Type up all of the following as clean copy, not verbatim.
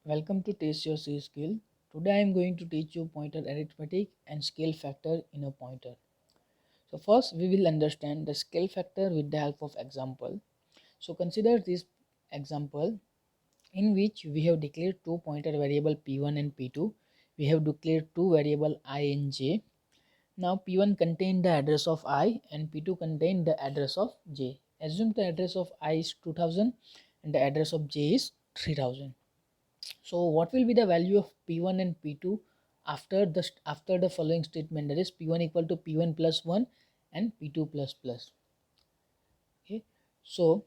Welcome to Taste Your C Skill. Today I am going to teach you pointer arithmetic and scale factor in a pointer. So first we will understand the scale factor with the help of example. So consider this example in which we have declared two pointer variable p1 and p2. We have declared two variable I and j. Now p1 contain the address of I and p2 contain the address of j. Assume the address of I is 2000 and the address of j is 3000. So what will be the value of p1 and p2 after the following statement, that is p1 equal to p1 plus 1 and p2 plus plus. Okay, so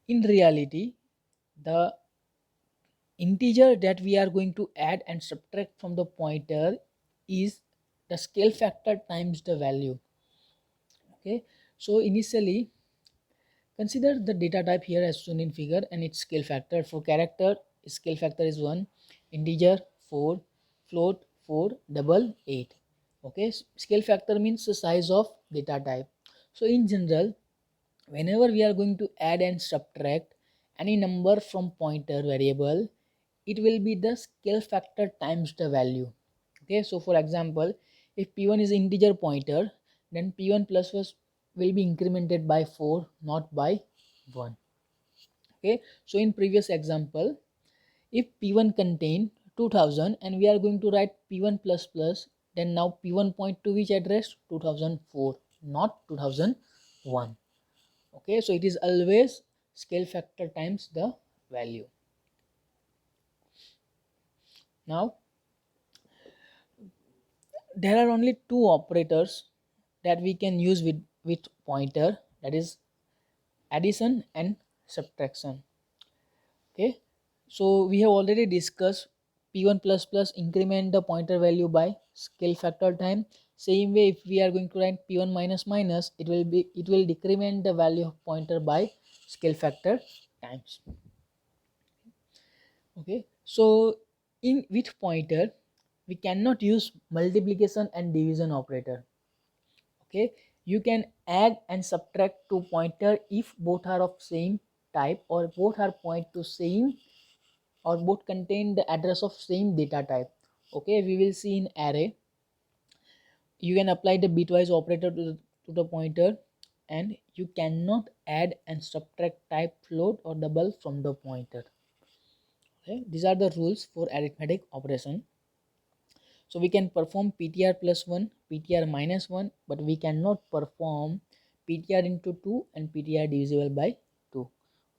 in reality the integer that we are going to add and subtract from the pointer is the scale factor times the value. Okay, so initially consider the data type here as shown in figure and its scale factor. For character, scale factor is 1, integer 4, float 4, double 8. Okay, scale factor means the size of data type. So in general, whenever we are going to add and subtract any number from pointer variable, it will be the scale factor times the value. Okay, so for example, if p1 is integer pointer, then p1 plus will be incremented by 4, not by 1. Okay, so in previous example, if p1 contain 2000 and we are going to write p1 plus plus, then now p1 point to which address? 2004, not 2001. Okay, so it is always scale factor times the value. Now there are only two operators that we can use with pointer, that is addition and subtraction. Okay, so we have already discussed p1 plus plus increment the pointer value by scale factor time. Same way, if we are going to write p1 minus minus, it will decrement the value of pointer by scale factor times. Okay, so in with pointer we cannot use multiplication and division operator. Okay, you can add and subtract to pointer if both are of same type or both are point to same or both contain the address of same data type. Okay, we will see in array you can apply the bitwise operator to the pointer, and you cannot add and subtract type float or double from the pointer. Okay, these are the rules for arithmetic operation. So we can perform ptr plus 1, ptr minus 1, but we cannot perform ptr into 2 and ptr divisible by 2.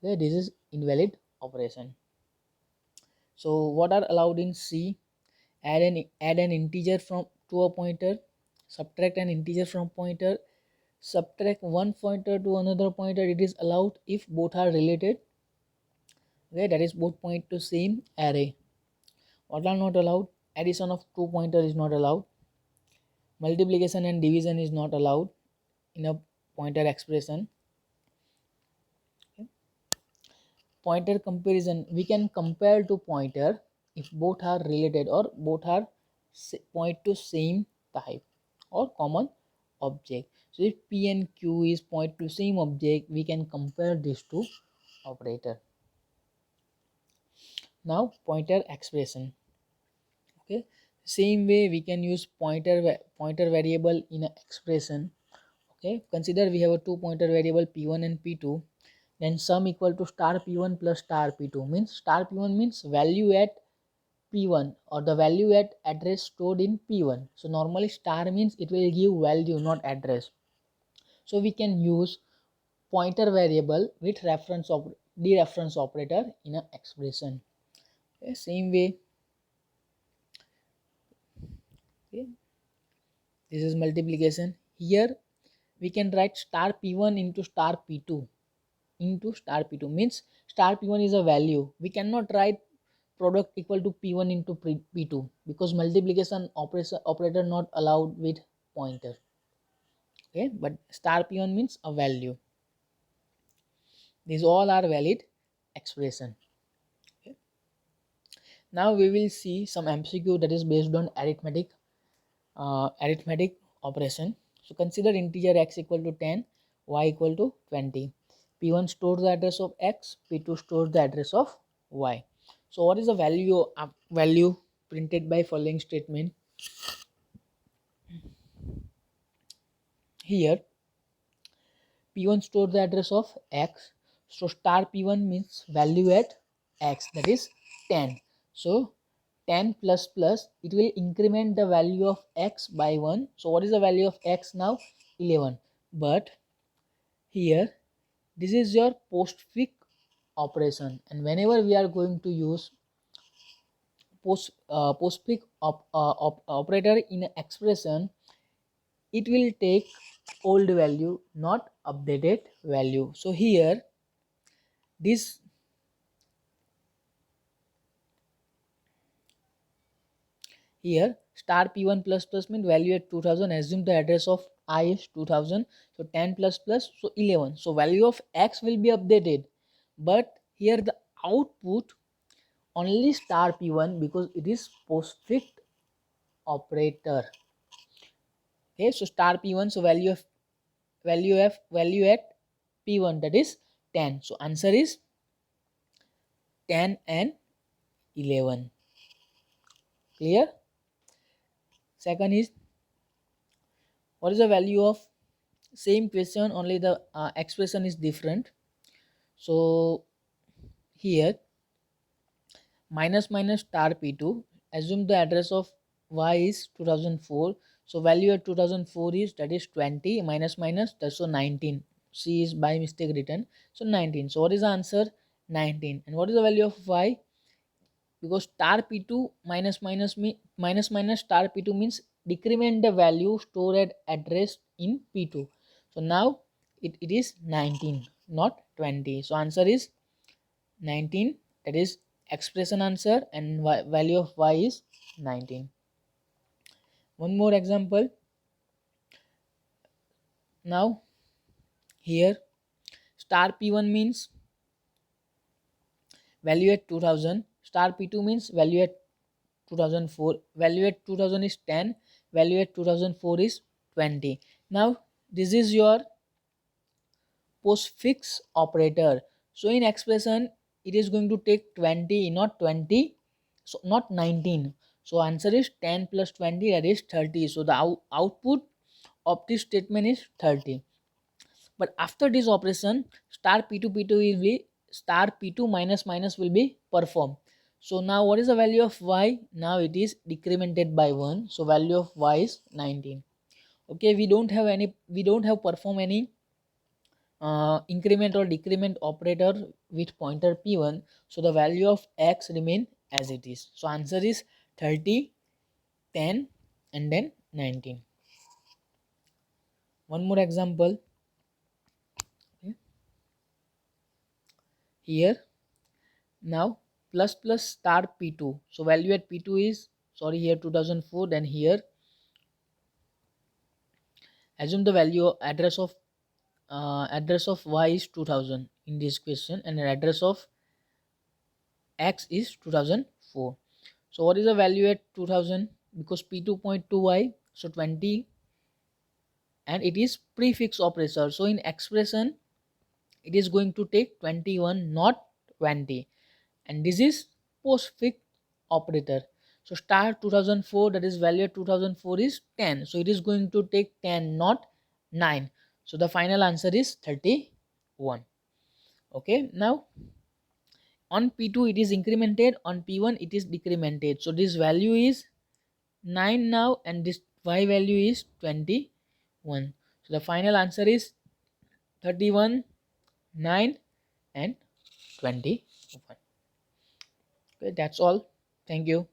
Okay, this is invalid operation. So what are allowed in C? Add an integer from to a pointer, subtract an integer from pointer, subtract one pointer to another pointer. It is allowed if both are related. Okay, that is both point to same array. What are not allowed? Addition of two pointer is not allowed. Multiplication and division is not allowed in a pointer expression. Okay. Pointer comparison, we can compare to pointer if both are related or both are point to same type or common object. So if p and q is point to same object, we can compare these two operator. Now pointer expression. Okay, same way we can use pointer variable in an expression. Okay, consider we have a two pointer variable p1 and p2, then sum equal to star p1 plus star p2, means star p1 means value at p1 or the value at address stored in p1. So normally star means it will give value, not address. So we can use pointer variable with reference of dereference operator in an expression. Okay, same way. Okay, this is multiplication. Here we can write star p1 into star p2 into star p2, means star p1 is a value. We cannot write product equal to p1 into p2 because multiplication operator not allowed with pointer. Okay, but star p1 means a value. These all are valid expression. Okay. Now we will see some MCQ that is based on arithmetic operation. So consider integer x equal to 10, y equal to 20. P1 stores the address of x, P2 stores the address of y. So what is the value printed by following statement? Here P1 store the address of X. So star P1 means value at X, that is 10. So 10 plus plus, it will increment the value of X by 1. So what is the value of X now? 11. But here this is your postfix operation, and whenever we are going to use postfix operator in an expression, it will take old value, not updated value. So here this here star P1 plus plus means value at 2000, assume the address of I is 2000, so 10 plus plus, so 11. So value of X will be updated, but here the output only star P1 because it is postfix operator. Okay, so star P1, so value at P1, that is 10. So answer is 10 and 11. Clear? Second is, what is the value of same question, only the expression is different. So here minus minus star P2, assume the address of Y is 2004. So value at 2004 is, that is 20, minus minus, that's so 19. C is by mistake written, so 19. So what is the answer? 19. And what is the value of Y? Because star P2 minus minus star P2 means decrement the value stored at address in P2. So now it is 19, not 20. So answer is 19, that is expression answer, and value of Y is 19. One more example. Now here star P1 means value at 2000, star P2 means value at 2004, value at 2000 is 10, value at 2004 is 20. Now this is your postfix operator. So in expression it is going to take 20, not 20, so not 19. So answer is 10 plus 20, that is 30. So the output of this statement is 30. But after this operation, star P2 P2 will be, star P2 minus minus will be performed. So now what is the value of Y? Now it is decremented by 1. So value of Y is 19. Okay, we don't have perform any increment or decrement operator with pointer P1. So the value of X remain as it is. So answer is 30, 10 and then 19. One more example. Okay. Here now plus plus star P2. So value at P2 is, sorry, here 2004, then here assume the value address of Y is 2000 in this question, and the address of X is 2004. So what is the value at 2000? Because P2.2Y, so 20, and it is prefix operator. So in expression it is going to take 21, not 20. And this is postfix operator. So star 2004, that is value at 2004 is 10. So it is going to take 10, not 9. So the final answer is 31. Okay, now on P2 it is incremented, on P1 it is decremented. So this value is 9 now, and this Y value is 21. So the final answer is 31, 9 and 21. Okay, that's all. Thank you.